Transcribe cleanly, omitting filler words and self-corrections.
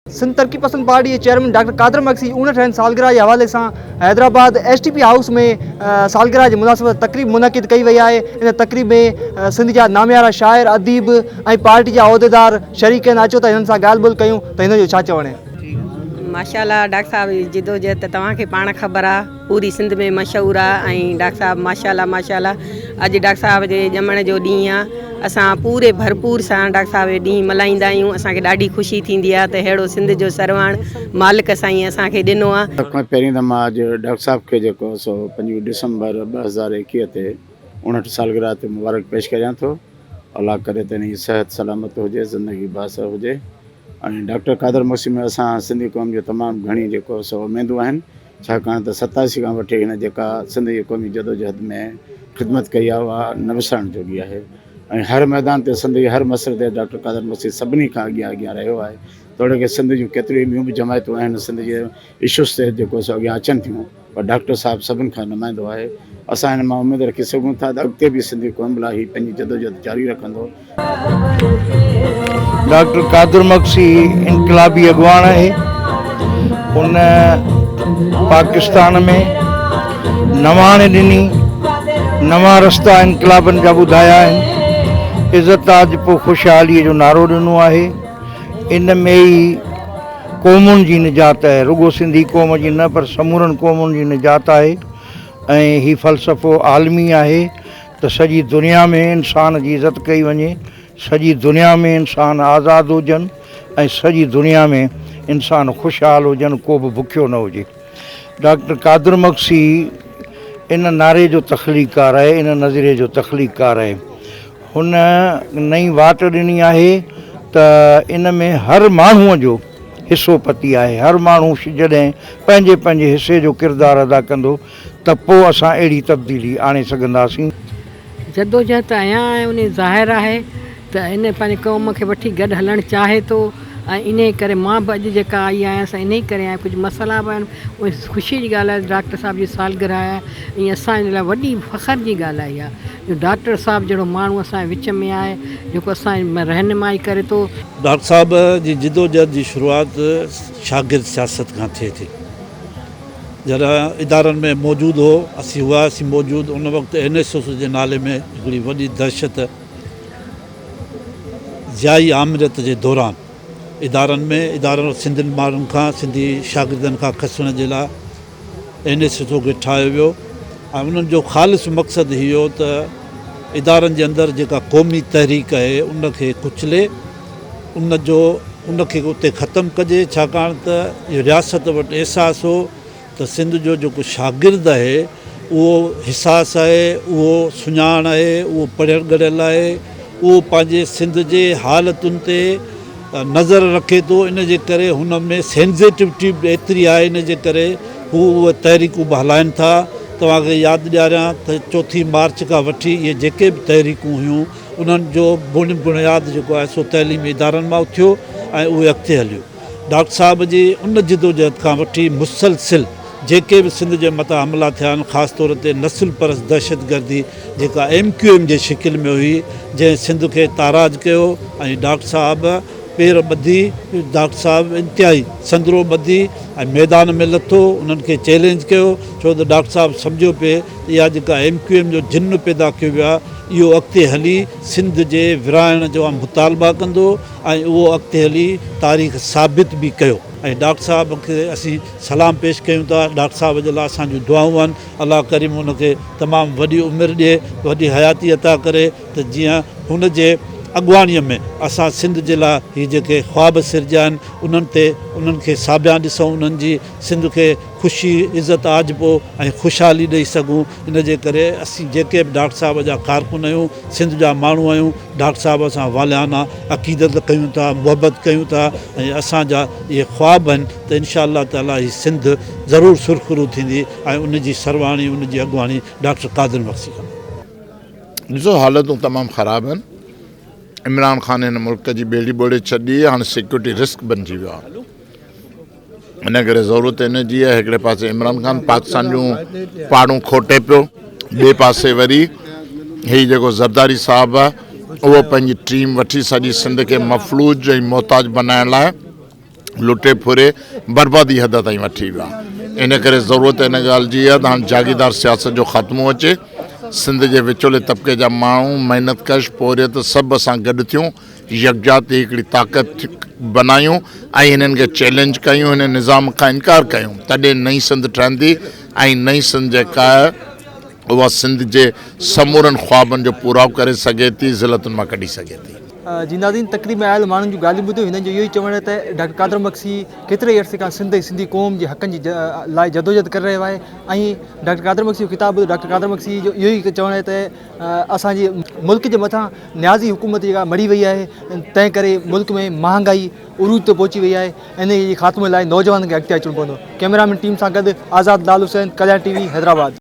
सिंध तरक्की पसंद पार्टी के चेयरमैन डॉक्टर कादर मक्सी 59 सालगिरह के हवाले से हैदराबाद STP हाउस में सालगिरह की मुनासिबत तकरीब मुनक़िद कई वही है। इन तकरीब में सिंध जा नामियारा शाइर अदीब पार्टी जा उहदेदार शरीक अचो तो इन ॻाल्हि ॿोल कयूं तो इन छा चवण है। माशाल्लाह डॉक्टर साहब जिदोजहद तव्हांखे पाण ख़बर आहे पूरी सिंध में मशहूर आहे। डॉक्टर साहब माशाल्लाह अॼु डॉक्टर साहब जे ॼमण जो ॾींहुं आहे। असां पूरे भरपूर सां डॉक्टर साहब जो ॾींहुं मल्हाईंदा आहियूं। असांखे ॾाढी ख़ुशी थींदी आहे त अहिड़ो सिंध जो सरवाण मालिक साईं असांखे ॾिनो आहे। पहिरीं त मां अॼु डॉक्टर साहब खे जेको 25 डिसंबर 2021 ते 59 सालगिरह ते मुबारक पेश करियां थो। अल्लाह करे त हिन जी सेहत सलामत हुजे, ज़िंदगी बासर हुजे। ऐं डॉक्टर कादर मक्सी में असां सिंधी क़ौम जो तमामु घणी जेको उमेदूं आहिनि, छाकाणि त 87 खां वठी हिन जेका सिंध जी क़ौमी जदोजहद में ख़िदमत कई आहे उहा न विसरण जोगी आहे। ऐं हर मैदान ते सिंध जे हर मसइले ते डॉक्टर कादर मक्सी सभिनी खां अॻियां रहियो आहे। तोड़े के सिंध जूं केतिरियूं ॿियूं बि जमायतूं आहिनि सिंध जे इशूज़ ते जेको अॻियां अचनि थियूं, पर डॉक्टर साहब सभिनि खां नुमाइंदो आहे। असां हिन मां उमेदु रखी सघूं था त अॻिते बि सिंधी क़ौम लाइ पंहिंजी जदोजहद जारी रखंदो। डॉक्टर कादर मक्सी इनकलाबी अगवान है। उन पाकिस्तान में नवाणे ॾिनी, नवा रस्ता इनकलाबन जा ॿुधाया आहिनि। इज़त आज पो खुशहाली जो नारो ॾिनो आहे। इन में ही क़ौमुनि जी निजात है, रुगो सिंधी क़ौम जी न पर समूरनि क़ौमुनि जी निजात है। ऐं ही फ़लसफ़ो आलमी आहे त सॼी दुनिया में इंसान जी इज़त कई वञे, सॼी दुनिया में इंसान आज़ादु हुजनि ऐं सॼी दुनिया में इंसान ख़ुशहाल हुजनि, को बि बुखियो न हुजे। डॉक्टर कादर मक्सी इन नारे जो तख़लीक़कार आहे, इन नज़रिए जो तख़लीक़कार आहे। हुन नई वाट ॾिनी आहे त इन में हर माण्हूअ जो हिसो पती आहे। हर माण्हू जॾहिं पंहिंजे पंहिंजे हिसे जो किरदारु अदा कंदो त पोइ असां अहिड़ी तब्दीली आणे सघंदासीं। जदोजहद अञा उन ज़ाहिर आहे त इन पंहिंजे क़ौम खे वठी गॾु हलणु चाहे थो। ऐं इन करे मां बि अॼु जेका आई आहियां असां इन करे आहियां। कुझु मसइला बि आहिनि, उहे ख़ुशी जी ॻाल्हि आहे डॉक्टर साहब जी सालगिरह आहे। ईअं असांजे लाइ वॾी फ़ख़्र जी ॻाल्हि आई आहे जो डॉक्टर साहब जहिड़ो माण्हू असांजे विच में आहे जेको असांजी रहनुमाई करे थो। डॉक्टर साहब जी जिदोजहद जी शुरूआति शागिर्द सियासत खां थिए थी। जॾहिं इदारनि में मौजूदु हो, असीं हुआसीं मौजूदु, उन वक़्तु NSS जे नाले में हिकिड़ी वॾी दहशत ज़ियाई आमिरत जे दौरान इदारनि सिंधियुनि माण्हुनि खां, सिंधी शागिर्दनि खां खसण जे लाइ NSS खे ठाहियो वियो। ऐं उन्हनि जो ख़ालिस मक़सदु इहो त इदारनि जे अंदरि जेका क़ौमी तहरीक आहे उनखे कुचले, उनखे उते ख़तमु कजे। छाकाणि त इहो रियासत वटि अहसासु हो त सिंध जो जेको शागिर्द आहे उहो हिसास आहे, उहो सुञाण आहे, उहो पढ़ियलु ॻढ़ियलु आहे, उहो पंहिंजे सिंध जे हालतुनि ते नज़र रखे थो। इन जे करे हुन में सेंसिटिविटी बि एतिरी आहे, इन जे करे हू उहे तहरीकूं बि हलाइनि था। तव्हांखे यादि ॾियारियां त 4 मार्च खां वठी इहे जेके बि तहरीकूं हुयूं उन्हनि जो बुनियादु जेको आहे सो तइलीमी इदारनि मां उथियो ऐं उहे अॻिते हलियो। डॉक्टर साहब जी उन जिदोजहद खां वठी मुसलसिल जेके बि सिंध जे मथां हमला थिया आहिनि, ख़ासि तौर ते नस्ल परस्त दहशतगर्दी जेका MQM जे शिकिल में हुई, जंहिं सिंध खे ताराज कयो ऐं डॉक्टर साहब पेर ॿधी, डॉक्टर साहब इंतिहाई संदरो ॿधी ऐं मैदान में लथो, उन्हनि खे चैलेंज कयो। छो त डॉक्टर साहब सम्झो पिए त इहा जेका MQM जो जिन पैदा कयो वियो आहे इहो अॻिते हली सिंध जे विराइण जो मुतालबा कंदो ऐं उहो अॻिते हली तारीख़ साबित बि कयो। ऐं डॉक्टर साहब खे असीं सलाम पेश कयूं था। डॉक्टर साहब जे लाइ असांजूं दुआऊं आहिनि। अल्लाह करीम हुनखे तमामु वॾी उमिरि ॾिए, वॾी हयाती अता करे त जीअं हुन जे अॻुवाणीअ में असां सिंध जे लाइ हीअ जेके ख़्वाब सिरजिया आहिनि उन्हनि खे साबिया ॾिसूं, उन्हनि जी सिंध खे ख़ुशी इज़त आजबो ऐं ख़ुशहाली ॾेई सघूं। इन जे करे असीं जेके बि डॉक्टर साहब जा कारकुन आहियूं, सिंध जा माण्हू आहियूं, डॉक्टर साहब सां वालियाना अक़ीदत कयूं था, मुहबत कयूं था ऐं असांजा इहे ख़्वाब आहिनि त इंशा अल्लाह ताला हीअ सिंध ज़रूरु सुरखरू थींदी ऐं उनजी सरवाणी, उनजी अॻुवाणी डॉक्टर कादर मक्सी कंदा। ॾिसो हालतूं तमामु ख़राबु आहिनि। इमरान ख़ान हिन मुल्क जी ॿेड़ी ॿोड़े छॾी, हाणे सिक्योरिटी रिस्क बणिजी वियो आहे। इन करे ज़रूरत इन जी आहे, हिकिड़े पासे इमरान ख़ान पाकिस्तान जूं पहाड़ूं खोटे पियो, ॿिए पासे वरी हीउ जेको ज़रदारी साहिबु आहे उहो पंहिंजी टीम वठी सॼी सिंध खे मफ़लूज ऐं मोहताज बनाइण लाइ लुटे फुरे बर्बादी हद ताईं वठी वियो आहे। इन करे ज़रूरत इन ॻाल्हि जी आहे त हाणे जागीदार सियासत जो ख़ात्मो अचे, सिंध जे विचोले तबिके जा माण्हू महिनतकश पोरियत सभु असां गॾु थियूं, यकजाती हिकिड़ी ताक़त बनायूं ऐं हिननि खे चैलेंज कयूं, हिन निज़ाम खां इनकार कयूं, तॾहिं नई सिंध ठहंदी ऐं नई सिंध जेका आहे उहा सिंध जे समूरनि ख्वाबनि जो पूराव करे सघे थी, ज़िलतुनि मां कढी सघे थी। जी नाज़रीन, तकरीब में आयल माण्हुनि जूं ॻाल्हियूं ॿुधियूं, हिननि जो इहो ई चवणु आहे त डॉक्टर कादर मक्सी केतिरे ई अरसे खां सिंधी क़ौम जे हक़नि जी लाइ जदोजहद करे रहियो आहे ऐं डॉक्टर कादर मक्सी जो किताबु डॉक्टर कादर मक्सी जो इहो ई चवणु आहे त असांजे मुल्क जे मथां न्याज़ी हुकूमत जेका मरी वई आहे, तंहिं करे मुल्क में महांगाई उरूज ते पहुची वई आहे। इन जे ख़ात्मे लाइ नौजवाननि खे अॻिते अचणो पवंदो। कैमरामैन टीम सां गॾु आज़ाद लाल हुसैन, कल्याण TV, हैदराबाद।